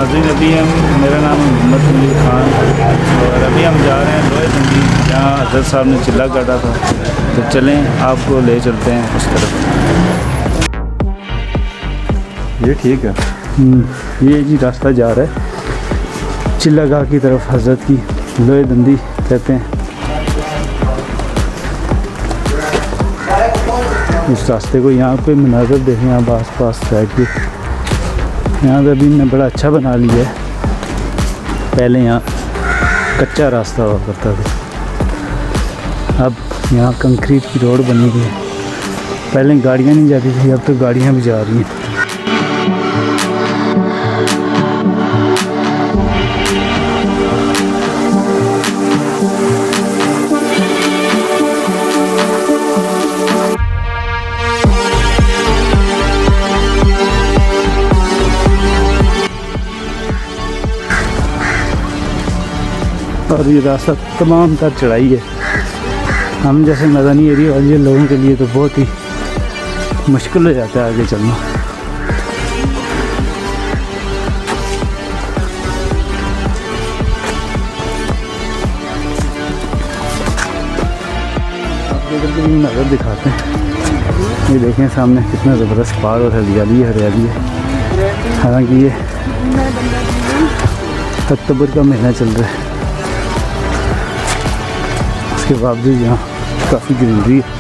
नाज़रीन, अभी मेरा नाम है मोहम्मद अली ख़ान और अभी हम जा रहे हैं लोहे दंगी, जहाँ हज़रत साहब ने चिल्ला काटा था। तो चलें, आपको ले चलते हैं उस तरफ। ये ठीक है। ये जी रास्ता जा रहा है चिल्ला गाह की तरफ, हज़रत की लोहे दंदी कहते हैं। इस रास्ते को यहाँ पे मनाज़र देखें आप आस पास साइड के। यहाँ पे अभी इन्होंने बड़ा अच्छा बना लिया है, पहले यहाँ कच्चा रास्ता हुआ करता था। अब यहाँ कंक्रीट की रोड बनी हुई है। पहले गाड़ियाँ नहीं जाती थी, अब तो गाड़ियाँ भी जा रही हैं। और ये रास्ता तमाम तर चढ़ाई है। हम जैसे मैदानी एरिया वाले लोगों के लिए तो बहुत ही मुश्किल हो जाता है आगे चलना। आपको इधर की नज़र दिखाते हैं। ये देखें सामने कितना ज़बरदस्त पहाड़ और हरियाली है। हालांकि ये अक्टूबर का महीना चल रहा है, के बावजूद यहाँ काफ़ी ग्रीनरी है।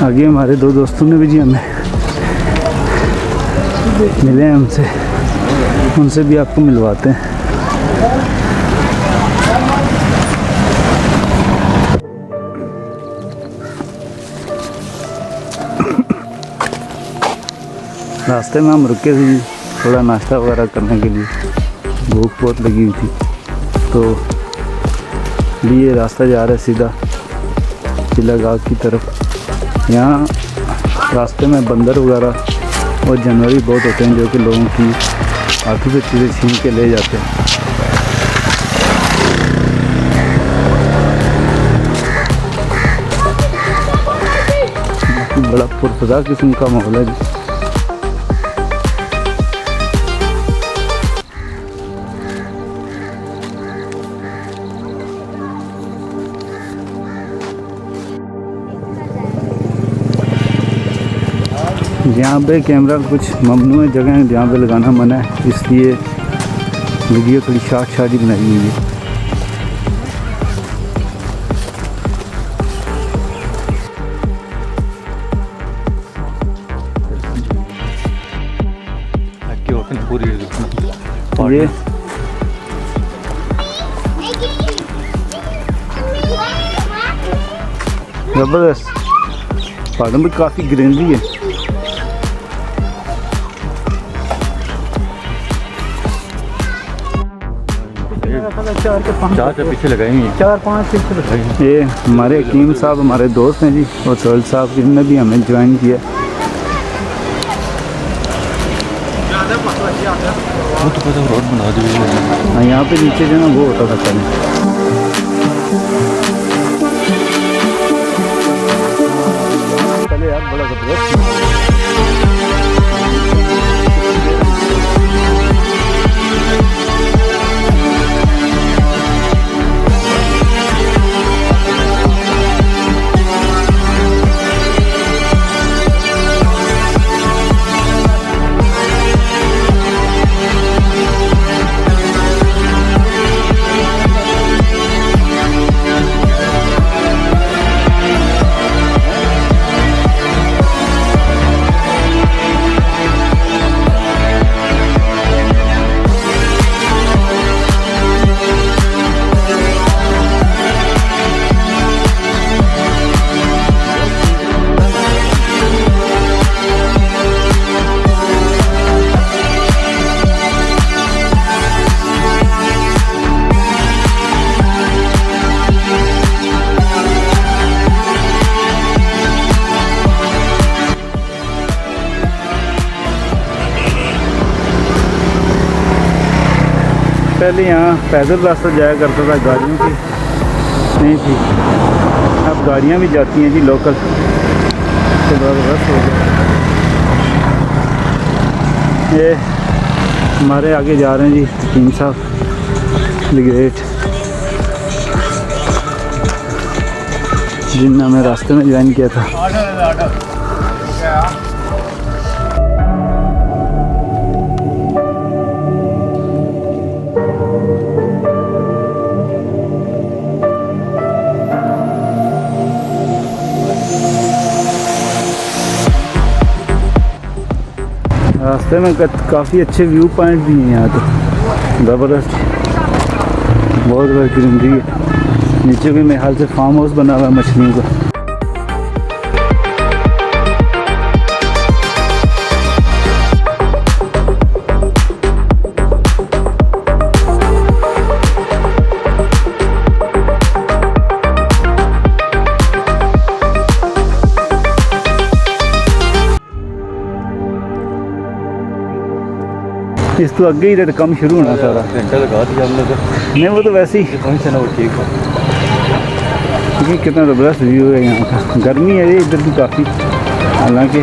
आगे हमारे दो दोस्तों ने भी जी हमें मिले हैं, उनसे भी आपको मिलवाते हैं। रास्ते में हम रुके थे थोड़ा नाश्ता वगैरह करने के लिए, भूख बहुत लगी हुई थी। तो ये रास्ता जा रहा है सीधा चिल्ला गाह की तरफ। यहाँ रास्ते में बंदर वगैरह और जानवर भी बहुत होते हैं जो कि लोगों की हाथों से चीज़ें छीन के ले जाते हैं। बड़ा पुरफजा किस्म का माहौल है। यहाँ पे कैमरा कुछ ममनू जगह है जहाँ पे लगाना मना है, इसलिए वीडियो थोड़ी शार्ट ही बनाई हुई है। ये ज़बरदस्त पहाड़ों में काफ़ी ग्रीनरी है। चार पीछे लगाएंगे, 4-5 पीछे लगाएंगे। ये हमारे हकीम साहब हमारे दोस्त हैं जी, और सोहेल साहब जिनने भी हमें ज्वाइन किया। वो तो पता रोड बना दी है। हाँ, यहाँ पे नीचे जो ना वो होता था पहले। यार बड़ा ज़बरदस्त। पहले यहाँ पैदल रास्ता जाया करता था, गाड़ियों की नहीं थी। अब गाड़ियाँ भी जाती हैं जी लोकल, तो ज़बरदस्त हो गया। ये हमारे आगे जा रहे हैं जी हकीम साहब द ग्रेट, जिनने हमें रास्ते में ज्वाइन किया था। रास्ते में काफ़ी अच्छे व्यू पॉइंट भी हैं यहाँ तो, ज़बरदस्त, बहुत बड़ी ग्रीनरी है। नीचे भी मेरे ख्याल से फार्म हाउस बना हुआ है मछलियों का। इस तो आगे ही कम शुरू होना सारा, घंटा लगा दिया हमने तो। नहीं वो तो वैसे ही कहीं से ना वो ठीक है। देखिए कितना ज़बरदस्त व्यू है यहाँ का। गर्मी है ये इधर भी काफ़ी, हालांकि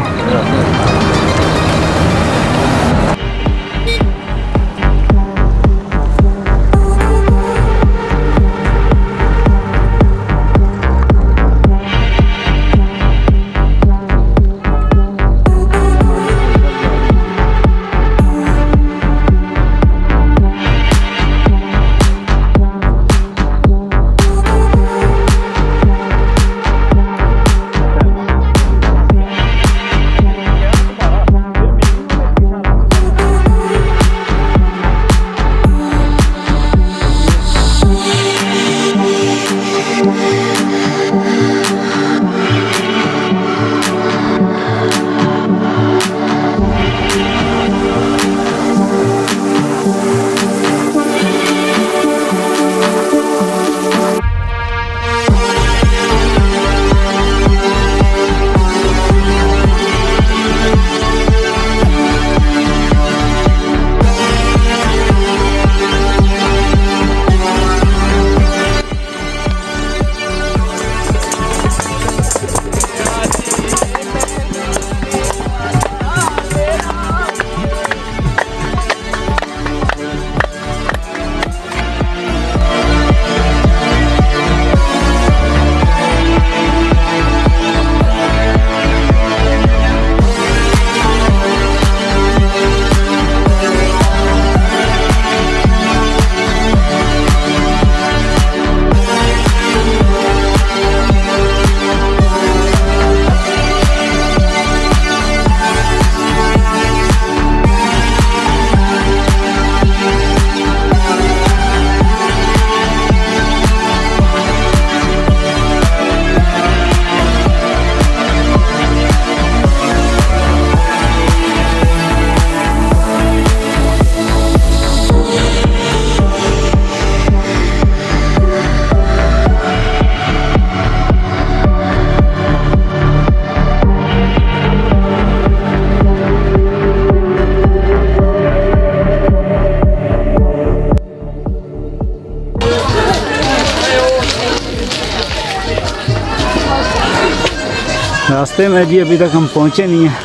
रास्ते में जी अभी तक हम पहुँचे नहीं हैं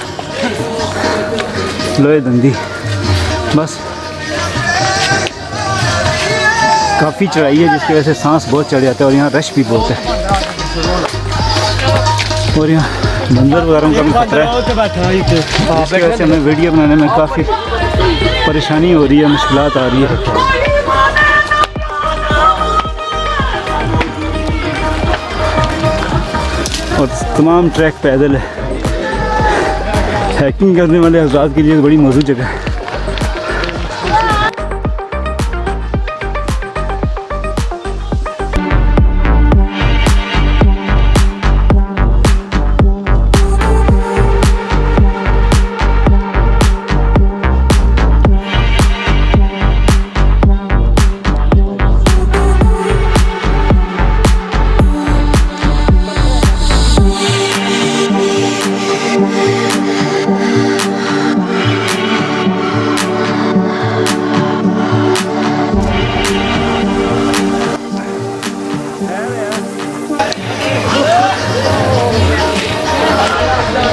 लोहे धंधी, बस काफ़ी चढ़ाई है जिसकी वजह से सांस बहुत चढ़ जाता है और यहाँ रश भी बहुत है और यहाँ बंदर वगैरह का भी खतरा है, जिसकी वजह से हमें वीडियो बनाने में काफ़ी परेशानी हो रही है, मुश्किलात आ रही है। और तमाम ट्रैक पैदल है। हाइकिंग करने वाले हज़रात के लिए बड़ी मौजूद जगह है।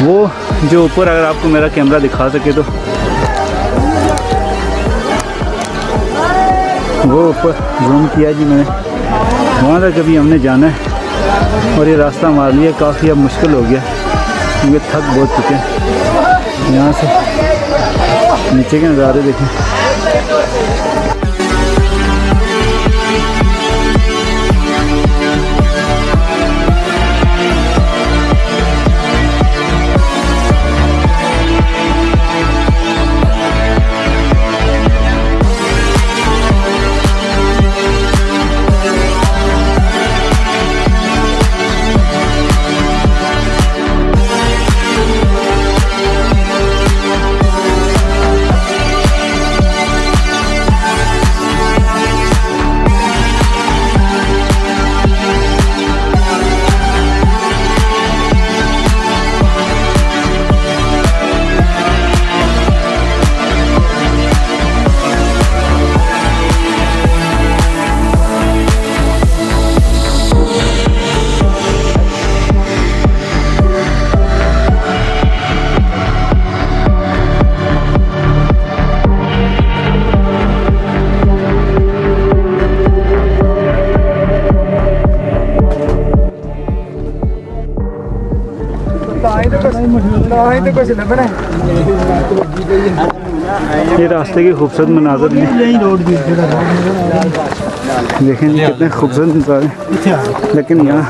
वो जो ऊपर, अगर आपको मेरा कैमरा दिखा सके तो वो ऊपर जूम किया जी मैंने, वहाँ तक अभी हमने जाना है और ये रास्ता मार लिया, काफ़ी अब मुश्किल हो गया क्योंकि थक बहुत चुके हैं। यहाँ से नीचे के नज़ारे देखें। ये रास्ते की खूबसूरत मनाजर भी देखें जी, कितने खूबसूरत नज़ारे। लेकिन यहाँ